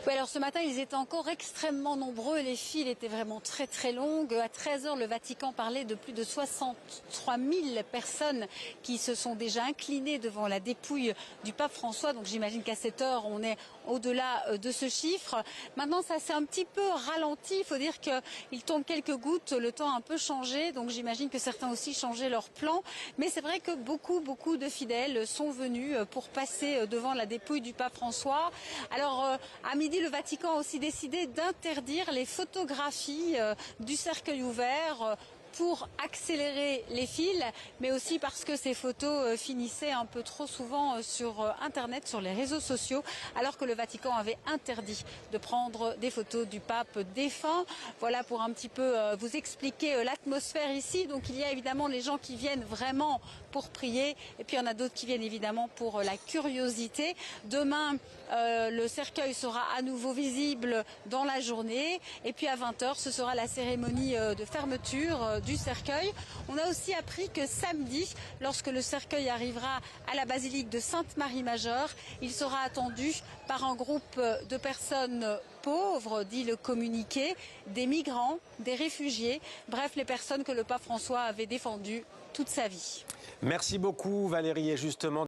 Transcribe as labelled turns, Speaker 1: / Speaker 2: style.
Speaker 1: Oui, alors ce matin, ils étaient encore extrêmement nombreux. Les files étaient vraiment très très longues. À 13 h, le Vatican parlait de plus de 63 000 personnes qui se sont déjà inclinées devant la dépouille du pape François. Donc j'imagine qu'à cette heure, on est au-delà de ce chiffre. Maintenant, ça s'est un petit peu ralenti. Il faut dire qu'il tombe quelques gouttes. Le temps a un peu changé. Donc j'imagine que certains aussi changeaient leur plan. Mais c'est vrai que beaucoup de fidèles sont venus pour passer devant la dépouille du pape François. Alors, à midi, le Vatican a aussi décidé d'interdire les photographies du cercueil ouvert pour accélérer les files, mais aussi parce que ces photos finissaient un peu trop souvent sur Internet, sur les réseaux sociaux, alors que le Vatican avait interdit de prendre des photos du pape défunt. Voilà pour un petit peu vous expliquer l'atmosphère ici. Donc il y a évidemment les gens qui viennent vraiment pour prier, et puis il y en a d'autres qui viennent évidemment pour la curiosité. Demain, le cercueil sera à nouveau visible dans la journée, et puis à 20 h, ce sera la cérémonie de fermeture du cercueil. On a aussi appris que samedi, lorsque le cercueil arrivera à la basilique de Sainte-Marie-Majeure, il sera attendu par un groupe de personnes pauvres, dit le communiqué, des migrants, des réfugiés, bref, les personnes que le pape François avait défendues toute sa vie.
Speaker 2: Merci beaucoup Valérie, et justement